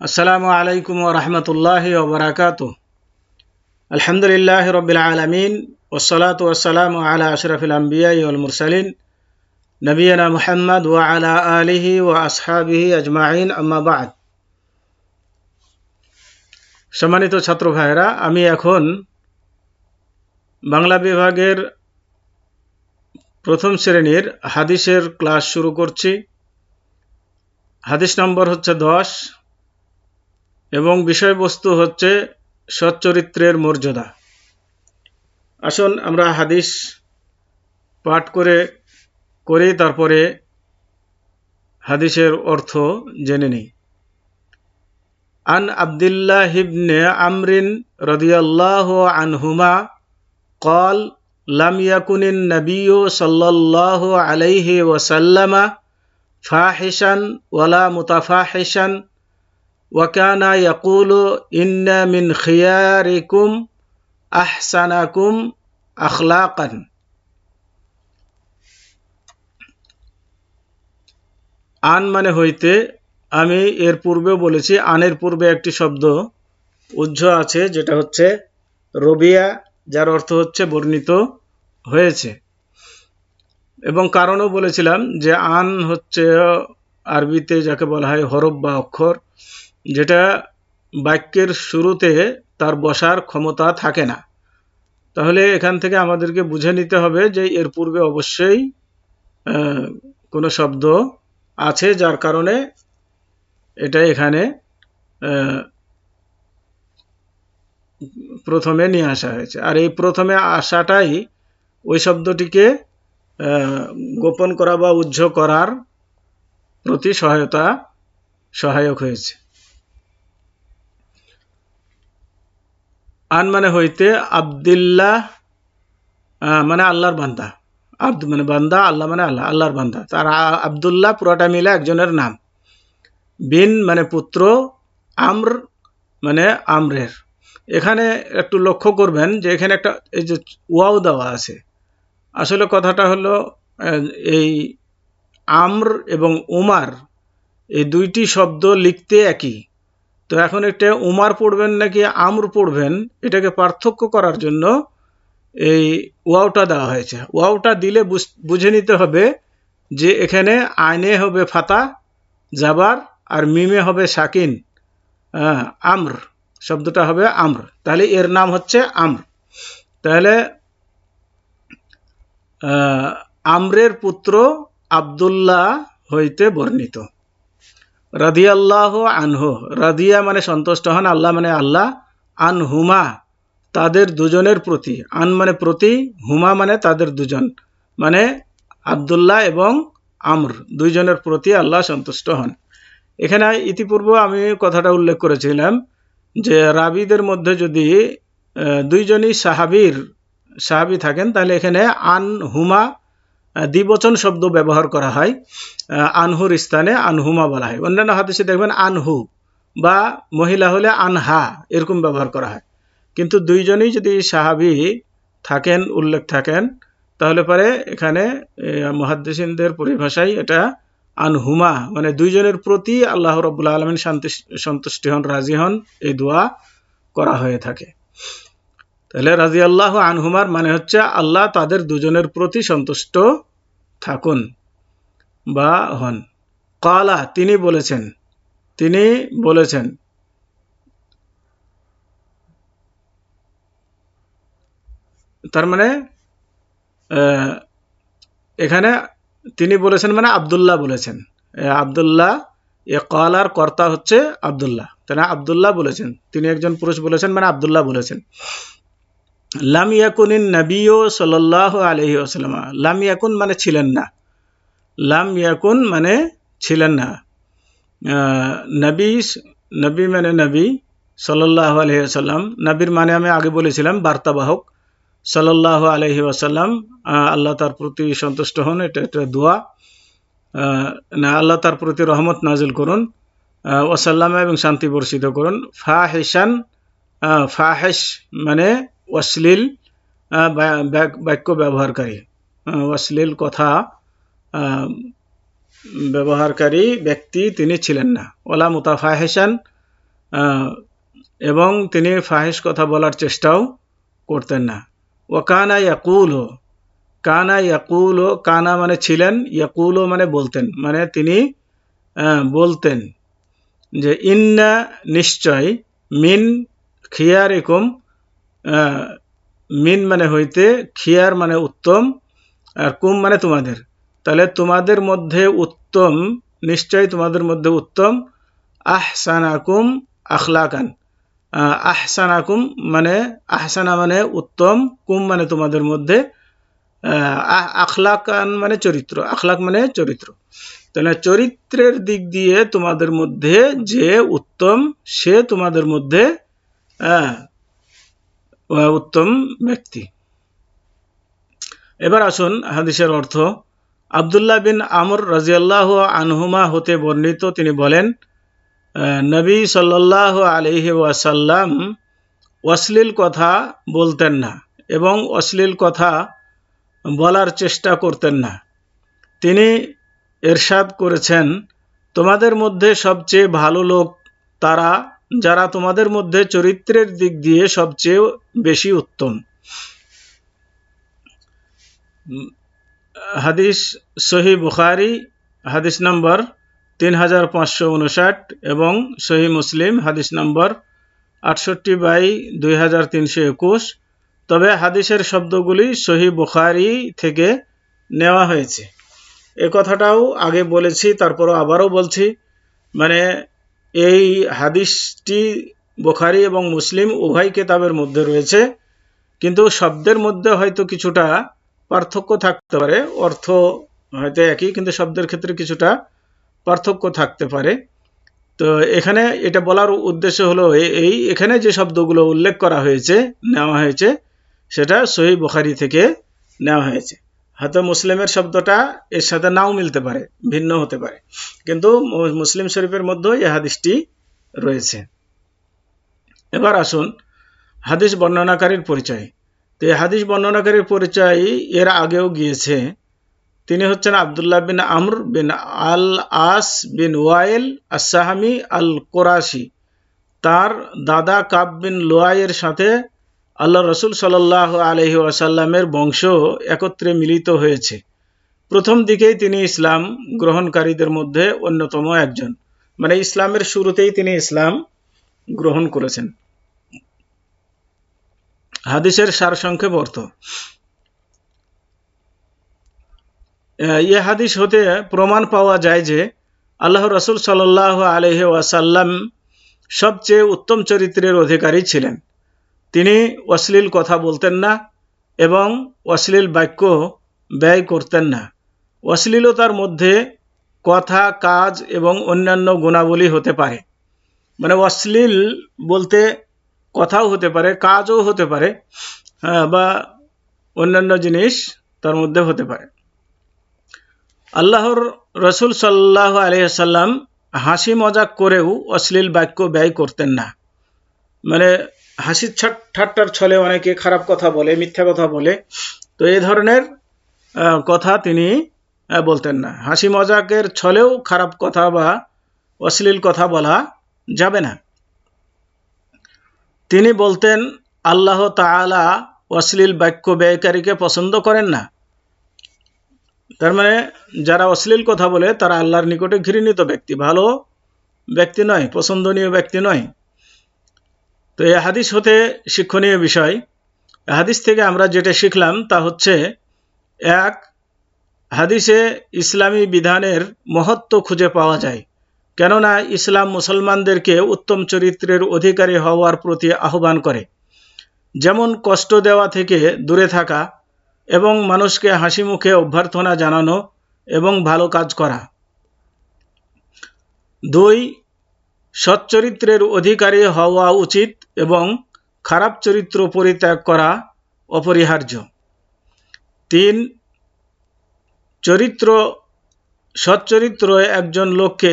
আসসালামু আলাইকুম ওয়া রাহমাতুল্লাহি ওয়া বারাকাতুহু। আলহামদুলিল্লাহি রাব্বিল আলামিন ওয়াসসালাতু ওয়াসসালামু আলা আশরাফিল আমবিয়াই ওয়াল মুরসালিন নবিয়িনা মুহাম্মদ ওয়া আলা আলিহি ওয়া আসহাবিহি আজমাইন, আম্মা বা'দ। সম্মানিত ছাত্র ভাইরা, আমি এখন বাংলা বিভাগের প্রথম শ্রেণীর হাদিসের ক্লাস শুরু করছি। হাদিস নম্বর হচ্ছে 10 এবং বিষয়বস্তু হচ্ছে সচ্চরিত্রের মর্যাদা। আসুন আমরা হাদিস পাঠ করে তারপরে হাদিসের অর্থ জেনে নিই। আন আব্দুল্লাহ ইবনে আমরিন রাদিয়াল্লাহু আনহুমা قال لم يكن النبي صلى الله عليه وسلم فاحشا ولا متفاحشا وكان يقول إن من خياركم أحسنكم أخلاقا। আন মানে হইতে, আমি এর পূর্বেও বলেছি আনের পূর্বে একটি শব্দ উজ্জ আছে যেটা হচ্ছে রবিয়া, যার অর্থ হচ্ছে বর্ণিত হয়েছে। এবং কারণও বলেছিলাম যে আন হচ্ছে আরবিতে যাকে বলা হয় হরফ বা অক্ষর, যেটা বাক্যের শুরুতে তার বসার ক্ষমতা থাকে না। তাহলে এখান থেকে আমাদেরকে বুঝে নিতে হবে যে এর পূর্বে অবশ্যই কোনো শব্দ আছে, যার কারণে এটা এখানে প্রথমে নিয়ে আসা হয়েছে। আর এই প্রথমে আসাটাই ওই শব্দটিকে গোপন করা বা উজ্জ করার প্রতি সহায়ক হয়েছে। আন মানে হইতে, আব্দুল্লাহ মানে আল্লাহর বান্দা, আব্দ মানে বান্দা, আল্লাহ মানে আল্লাহ, আল্লাহর বান্দা। তার আব্দুল্লাহ পুরাটা মিলে একজনের নাম। বিন মানে পুত্র, আমর মানে আমরের। এখানে একটু লক্ষ্য করবেন যে এখানে একটা এই যে ওয়াও দেওয়া আছে। আসলে কথাটা হলো এই আমর এবং উমার এই দুইটি শব্দ লিখতে একই। তো এখন এটা উমার পড়বেন নাকি আমর পড়বেন, এটাকে পার্থক্য করার জন্য এই ওয়াওটা দেওয়া হয়েছে। ওয়াওটা দিলে বুঝে নিতে হবে যে এখানে আইনে হবে ফাতা জাবার আর মিমে হবে সাকিন, আমর শব্দটা হবে আমর, তাহলে এর নাম হচ্ছে আমর। তাহলে আমরের পুত্র আব্দুল্লাহ হইতে বর্ণিত। রাদিয়াল্লাহু আনহু, রাদিয়া মানে সন্তুষ্ট হন, আল্লাহ মানে আল্লাহ, আনহুমা তাদের দুজনের প্রতি, আন মানে প্রতি, হুমা মানে তাদের দুজন, মানে আব্দুল্লাহ এবং আমর দুইজনের প্রতি আল্লাহ সন্তুষ্ট হন। এখানে ইতিপূর্বে আমি কথাটা উল্লেখ করেছিলাম যে রাবিদের মধ্যে যদি দুইজনই সাহাবি থাকেন, তাহলে এখানে আন হুমা দ্বিবচন শব্দ ব্যবহার করা হয়, আনহুর স্থানে আনহুমা বলা হয়। অন্যান্য হাদিসে দেখবেন আনহু বা মহিলা হলে আনহা এরকম ব্যবহার করা হয়। কিন্তু দুইজনই যদি সাহাবি থাকেন, উল্লেখ থাকেন, তাহলে পরে এখানে মুহাদ্দিসিনদের পরিভাষায় এটা আনহুমা মানে দুইজনের প্রতি আল্লাহ রাব্বুল আলামিন সন্তুষ্টি হন, রাজি হন, এই দোয়া করা হয়ে থাকে। তাহলে রাদিয়াল্লাহু আনহুমার মানে হচ্ছে আল্লাহ তাদের দুজনের প্রতি সন্তুষ্ট থাকুন বা হন। ক্বালা তিনি বলেছেন, তার মানে এখানে তিনি বলেছেন মানে আব্দুল্লাহ বলেছেন। আব্দুল্লাহ এ ক্বালার কর্তা হচ্ছে আব্দুল্লাহ, তাহলে আব্দুল্লাহ বলেছেন, তিনি একজন পুরুষ বলেছেন মানে আব্দুল্লাহ বলেছেন। লাম ইয়াকুনিন নবিয়্যু সাল্লাল্লাহু আলাইহি ওয়াসাল্লাম, লাম ইয়াকুন মানে ছিলেন না, লাম ইয়াকুন মানে ছিলেন না। নবী মানে নবী, সাল্লাল্লাহু আলাইহি ওয়াসাল্লাম, নবীর মানে আমি আগে বলেছিলাম বার্তাবাহক। সাল্লাল্লাহু আলাইহি ওয়াসাল্লাম আল্লাহ তার প্রতি সন্তুষ্ট হন, এটা একটা দোয়া, না আল্লাহ তার প্রতি রহমত নাজিল করুন, ওয়াসাল্লাম এবং শান্তি বর্ষিত করুন। ফাহিশান, ফাহিশ মানে অশ্লীল বাক্য ব্যবহারকারী, অশ্লীল কথা ব্যবহারকারী ব্যক্তি তিনি ছিলেন না। ওয়ালা মুতাফাহিশান এবং তিনি ফাহিশ কথা বলার চেষ্টাও করতেন না। ও কানা ইয়াকুলু, কানা ইয়াকুলু, কানা মানে ছিলেন, ইয়াকুলু মানে বলতেন, মানে তিনি বলতেন যে ইন্না নিশ্চয়, মিন খিয়ারিকুম, মিন মানে হইতে, খিয়ার মানে উত্তম, আর কুম মানে তোমাদের, তাহলে তোমাদের মধ্যে উত্তম, নিশ্চয় তোমাদের মধ্যে উত্তম, আহসানাকুম আখলাকান, আহসানাকুম মানে আহসানা মানে উত্তম, কুম মানে তোমাদের মধ্যে, আখলাকান মানে চরিত্র, আখলাক মানে চরিত্র, তাহলে চরিত্রের দিক দিয়ে তোমাদের মধ্যে যে উত্তম সে তোমাদের মধ্যে উত্তম ব্যক্তি। এবার আসুন হাদিসের অর্থ। আব্দুল্লাহ বিন আমর রাদিয়াল্লাহু আনহুমা হতে বর্ণিত, তিনি বলেন নবী সাল্লাল্লাহু আলাইহি ওয়াসাল্লাম অশ্লীল কথা বলতেন না এবং অশ্লীল কথা বলার চেষ্টা করতেন না। তিনি ইরশাদ করেছেন, তোমাদের মধ্যে সবচেয়ে ভালো লোক তারা যারা তোমাদের মধ্যে চরিত্রের দিক দিয়ে সবচেয়ে বেশি উত্তম। হাদিস সহিহ বুখারী হাদিস নম্বর 3559 এবং সহিহ মুসলিম হাদিস নম্বর 68/2321। তবে হাদিসের শব্দগুলি সহিহ বুখারী থেকে নেওয়া হয়েছে। এ কথাটাও আগে বলেছি, তারপরও আবারও বলছি, মানে এই হাদিসটি বুখারী এবং মুসলিম উভয় কিতাবের মধ্যে রয়েছে, কিন্তু শব্দের মধ্যে হয়তো কিছুটা পার্থক্য থাকতে পারে, অর্থ হয়তো একই কিন্তু শব্দের ক্ষেত্রে কিছুটা পার্থক্য থাকতে পারে। তো এখানে এটা বলার উদ্দেশ্য হলো এখানে যে শব্দগুলো উল্লেখ করা হয়েছে, নেওয়া হয়েছে, সেটা সহিহ বুখারী থেকে নেওয়া হয়েছে। হয়তো মুসলিমের শব্দটা এর সাথে নাও মিলতে পারে, ভিন্ন হতে পারে, কিন্তু মুসলিম শরীফের মধ্যেও এই হাদিসটি রয়েছে। এবার আসুন হাদিস বর্ণনাকারীর পরিচয়। তো এই হাদিস বর্ণনাকারীর পরিচয় এর আগেও গিয়েছে। তিনি হচ্ছেন আব্দুল্লাহ বিন আমর বিন আল আস বিন ওয়াইল আস-সাহামি আল কোরাশি। তার দাদা কাব বিন লুয়াইয়ের সাথে আল্লাহ রসুল সাল্লাল্লাহু আলাইহি ওয়াসাল্লামের বংশ একত্রে মিলিত হয়েছে। প্রথম দিকেই তিনি ইসলাম গ্রহণকারীদের মধ্যে অন্যতম একজন, মানে ইসলামের শুরুতেই তিনি ইসলাম গ্রহণ করেছেন। হাদিসের সারসংক্ষেপ অর্থ। এই হাদিস হতে প্রমাণ পাওয়া যায় যে আল্লাহ রসুল সাল্লাল্লাহু আলাইহি ওয়াসাল্লাম সবচেয়ে উত্তম চরিত্রের অধিকারী ছিলেন। তিনি অশ্লীল কথা বলতেন না এবং অশ্লীল বাক্য ব্যয় করতেন না। অশ্লীলতার মধ্যে কথা, কাজ এবং অন্যান্য গুণাবলী হতে পারে, মানে অশ্লীল বলতে কথাও হতে পারে, কাজও হতে পারে, বা অন্যান্য জিনিস তার মধ্যে হতে পারে। আল্লাহর রসুল সাল্লাল্লাহু আলাইহি ওয়াসাল্লাম হাসি মজাক করেও অশ্লীল বাক্য ব্যয় করতেন না, মানে হাসি ঠাট্টার ছলে অনেকে খারাপ কথা বলে, মিথ্যা কথা বলে, তো এই ধরনের কথা তিনি বলতেন না। হাসি মজাকের ছলেও খারাপ কথা বা অশ্লীল কথা বলা যাবে না। তিনি বলতেন, আল্লাহ তাআলা অশ্লীল বাক্য ব্যয়কারীকে পছন্দ করেন না। তার মানে যারা অশ্লীল কথা বলে তারা আল্লাহর নিকটে ঘৃণিত ব্যক্তি, ভালো ব্যক্তি নয়, পছন্দনীয় ব্যক্তি নয়। তো এই হাদিস হতে শিক্ষণীয় বিষয়, হাদিস থেকে আমরা যেটা শিখলাম তা হচ্ছে, এক, হাদিসে ইসলামী বিধানের মহত্ব খুঁজে পাওয়া যায়, কেননা ইসলাম মুসলমানদেরকে উত্তম চরিত্রের অধিকারী হওয়ার প্রতি আহ্বান করে, যেমন কষ্ট দেওয়া থেকে দূরে থাকা এবং মানুষকে হাসি মুখে অভ্যর্থনা জানানো এবং ভালো কাজ করা। দুই, সচ্চরিত্রের অধিকারী হওয়া উচিত এবং খারাপ চরিত্র পরিত্যাগ করা অপরিহার্য। তিন, সচ্চরিত্র একজন লোককে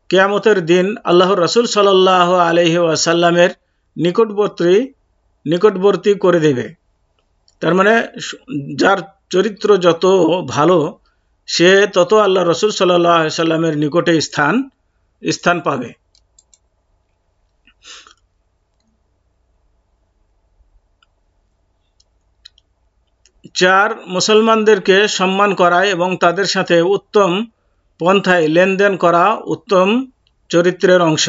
কিয়ামতের দিন আল্লাহর রাসূল সাল্লাল্লাহু আলাইহি ওয়াসাল্লামের নিকটবর্তী করে দেবে। তার মানে যার চরিত্র যত ভালো সে তত আল্লাহ রসুল সাল্লাল্লাহু আলাইহি ওয়াসাল্লামের নিকটে স্থান পাবে। 4 মুসলমানদেরকে সম্মান করা এবং তাদের সাথে উত্তম পন্থায় লেনদেন করা উত্তম চরিত্রের অংশ।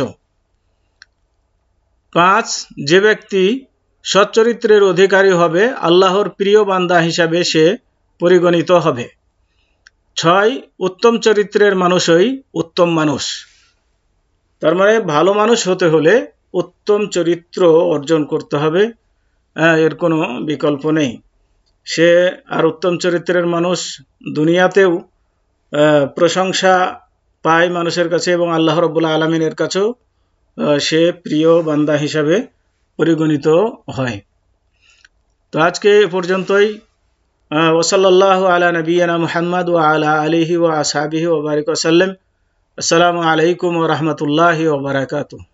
5 যে ব্যক্তি সচ্চরিত্রের অধিকারী হবে আল্লাহর প্রিয় বান্দা হিসাবে সে পরিগণিত হবে। 6 উত্তম চরিত্রের মানুষই উত্তম মানুষ। তার মানে ভালো মানুষ হতে হলে উত্তম চরিত্র অর্জন করতে হবে, এর কোনো বিকল্প নেই। সে আর উত্তম চরিত্রের মানুষ দুনিয়াতেও প্রশংসা পায় মানুষের কাছে এবং আল্লাহ রাব্বুল আলামিনের কাছেও সে প্রিয় বান্দা হিসাবে পরিগণিত হয়। তো আজকে এ পর্যন্তই। ওয়াসাল্লাল্লাহু আলা নবিয়িনা মুহাম্মদ ওয়া আলা আলিহি ওয়া আসহাবিহি ওয়া বারিক ওয়া সাল্লাম। আসসালামু আলাইকুম ওয়া রাহমাতুল্লাহি ওয়া বারাকাতুহু।